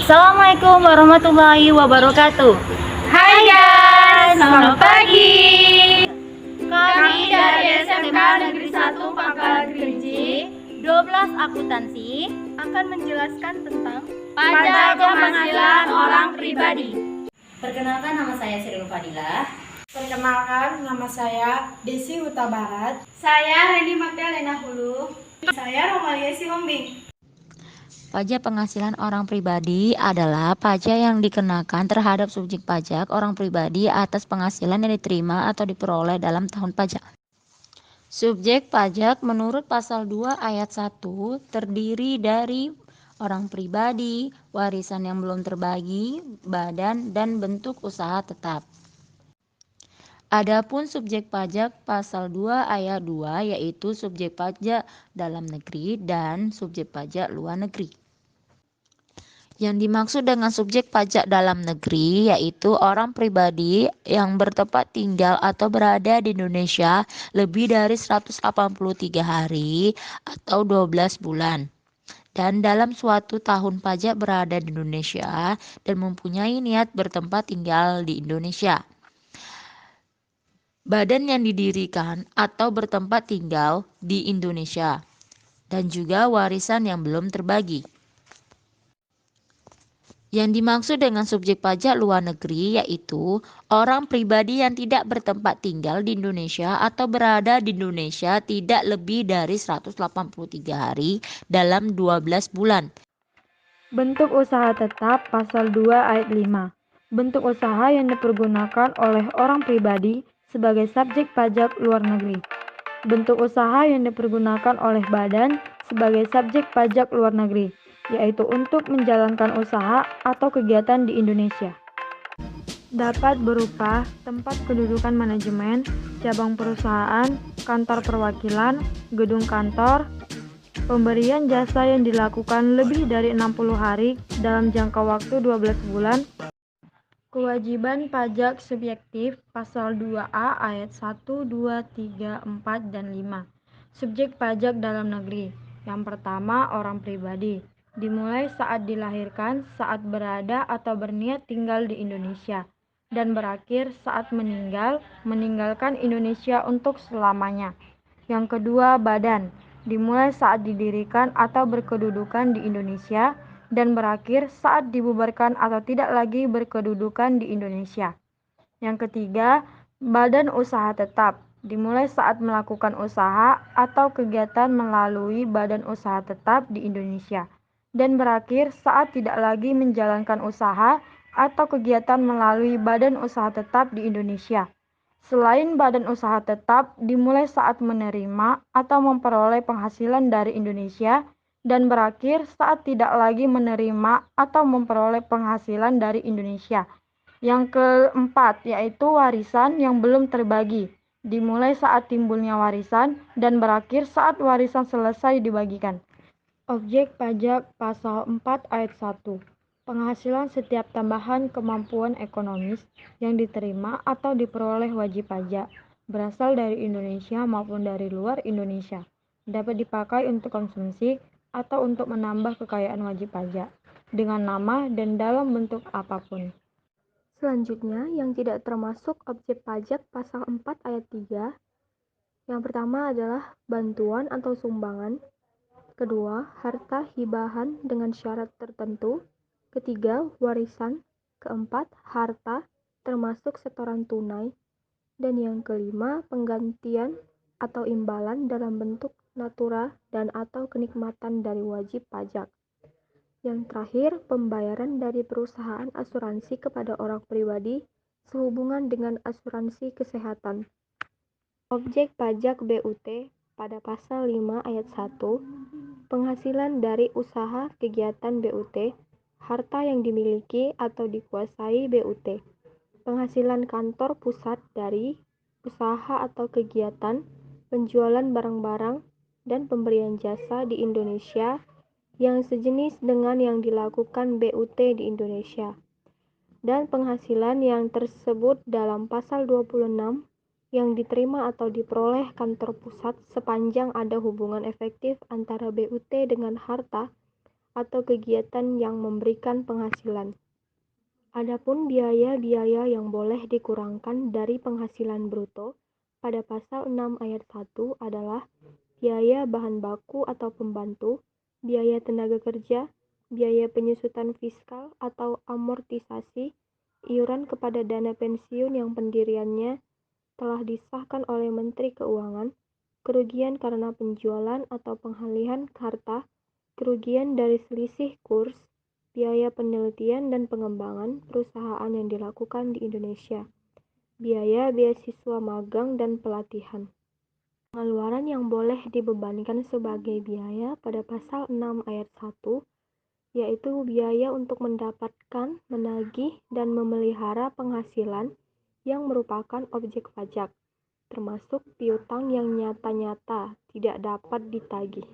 Assalamualaikum warahmatullahi wabarakatuh. Hai guys, selamat pagi. Kami dari SMK Negeri 1 Pangkalan Kerinci 12 akuntansi akan menjelaskan tentang pajak penghasilan orang pribadi. Perkenalkan, nama saya Sri Fadilah. Perkenalkan, nama saya Desi Huta Barat. Saya Reni Magdalena Hulu. Saya Romalia Sihombing. Pajak penghasilan orang pribadi adalah pajak yang dikenakan terhadap subjek pajak orang pribadi atas penghasilan yang diterima atau diperoleh dalam tahun pajak. Subjek pajak menurut pasal 2 ayat 1 terdiri dari orang pribadi, warisan yang belum terbagi, badan, dan bentuk usaha tetap. Adapun subjek pajak pasal 2 ayat 2 yaitu subjek pajak dalam negeri dan subjek pajak luar negeri. Yang dimaksud dengan subjek pajak dalam negeri yaitu orang pribadi yang bertempat tinggal atau berada di Indonesia lebih dari 183 hari atau 12 bulan. Dan dalam suatu tahun pajak berada di Indonesia dan mempunyai niat bertempat tinggal di Indonesia. Badan yang didirikan atau bertempat tinggal di Indonesia. Dan juga warisan yang belum terbagi. Yang dimaksud dengan subjek pajak luar negeri yaitu orang pribadi yang tidak bertempat tinggal di Indonesia atau berada di Indonesia tidak lebih dari 183 hari dalam 12 bulan. Bentuk usaha tetap pasal 2 ayat 5. Bentuk usaha yang dipergunakan oleh orang pribadi sebagai subjek pajak luar negeri. Bentuk usaha yang dipergunakan oleh badan sebagai subjek pajak luar negeri, yaitu untuk menjalankan usaha atau kegiatan di Indonesia. Dapat berupa tempat kedudukan manajemen, cabang perusahaan, kantor perwakilan, gedung kantor, pemberian jasa yang dilakukan lebih dari 60 hari dalam jangka waktu 12 bulan. Kewajiban pajak subjektif pasal 2A ayat 1, 2, 3, 4, dan 5. Subjek pajak dalam negeri. Yang pertama, orang pribadi. Dimulai saat dilahirkan, saat berada atau berniat tinggal di Indonesia, dan berakhir saat meninggalkan Indonesia untuk selamanya. Yang kedua, badan. Dimulai saat didirikan atau berkedudukan di Indonesia, dan berakhir saat dibubarkan atau tidak lagi berkedudukan di Indonesia. Yang ketiga, badan usaha tetap. Dimulai saat melakukan usaha atau kegiatan melalui badan usaha tetap di Indonesia, dan berakhir saat tidak lagi menjalankan usaha atau kegiatan melalui badan usaha tetap di Indonesia. Selain badan usaha tetap, dimulai saat menerima atau memperoleh penghasilan dari Indonesia, dan berakhir saat tidak lagi menerima atau memperoleh penghasilan dari Indonesia. Yang keempat, yaitu warisan yang belum terbagi. Dimulai saat timbulnya warisan dan berakhir saat warisan selesai dibagikan. Objek pajak pasal 4 ayat 1. Penghasilan setiap tambahan kemampuan ekonomis yang diterima atau diperoleh wajib pajak berasal dari Indonesia maupun dari luar Indonesia, dapat dipakai untuk konsumsi atau untuk menambah kekayaan wajib pajak dengan nama dan dalam bentuk apapun. Selanjutnya, yang tidak termasuk objek pajak pasal 4 ayat 3. Yang pertama adalah bantuan atau sumbangan. Kedua, harta hibahan dengan syarat tertentu. Ketiga, warisan. Keempat, harta termasuk setoran tunai. Dan yang kelima, penggantian atau imbalan dalam bentuk natura dan atau kenikmatan dari wajib pajak. Yang terakhir, pembayaran dari perusahaan asuransi kepada orang pribadi sehubungan dengan asuransi kesehatan. Objek pajak BUT pada pasal 5 ayat 1, penghasilan dari usaha kegiatan BUT, harta yang dimiliki atau dikuasai BUT, penghasilan kantor pusat dari usaha atau kegiatan, penjualan barang-barang, dan pemberian jasa di Indonesia yang sejenis dengan yang dilakukan BUT di Indonesia, dan penghasilan yang tersebut dalam pasal 26 yang diterima atau diperoleh kantor pusat sepanjang ada hubungan efektif antara BUT dengan harta atau kegiatan yang memberikan penghasilan. Adapun biaya-biaya yang boleh dikurangkan dari penghasilan bruto pada pasal 6 ayat 1 adalah biaya bahan baku atau pembantu, biaya tenaga kerja, biaya penyusutan fiskal atau amortisasi, iuran kepada dana pensiun yang pendiriannya telah disahkan oleh Menteri Keuangan, kerugian karena penjualan atau pengalihan harta, kerugian dari selisih kurs, biaya penelitian dan pengembangan perusahaan yang dilakukan di Indonesia, biaya beasiswa magang dan pelatihan. Pengeluaran yang boleh dibebankan sebagai biaya pada pasal 6 ayat 1 yaitu biaya untuk mendapatkan, menagih, dan memelihara penghasilan yang merupakan objek pajak, termasuk piutang yang nyata-nyata tidak dapat ditagih.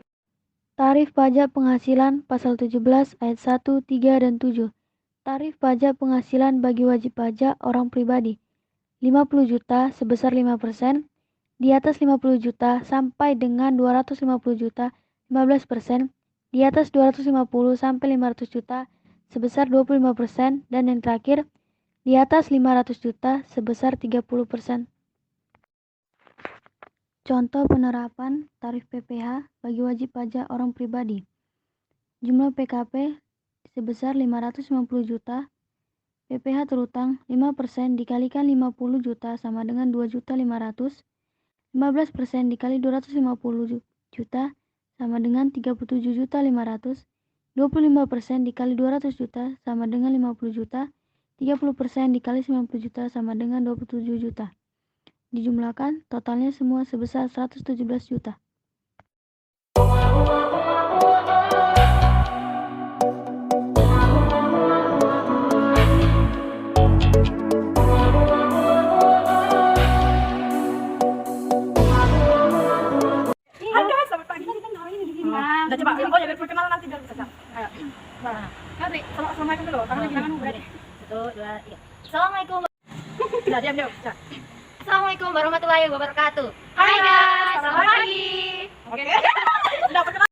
Tarif pajak penghasilan pasal 17 ayat 1, 3, dan 7. Tarif pajak penghasilan bagi wajib pajak orang pribadi 50 juta sebesar 5%, di atas 50 juta sampai dengan 250 juta 15%, di atas 250 sampai 500 juta sebesar 25%, dan yang terakhir di atas 500 juta sebesar 30%. Contoh penerapan tarif PPh bagi wajib pajak orang pribadi. Jumlah PKP sebesar 550 juta. PPh terutang 5% dikalikan 50 juta sama dengan 2.500.000. 15% dikali 250 juta sama dengan 37.500.000. 25% dikali 200 juta sama dengan 50 juta. 30% dikali 90 juta sama dengan 27 juta. Dijumlahkan, totalnya semua sebesar 117 juta. Selamat pagi. Kita hari ini di sini. Udah coba. Oh ya, perkenalan nanti biar bisa. Ayo. Mari, assalamualaikum dulu. Tangan di tangan berarti. 1, 2, 3. Assalamualaikum. Udah diam. Assalamualaikum warahmatullahi wabarakatuh. Hai guys, selamat pagi. Oke. Udah perkenalan.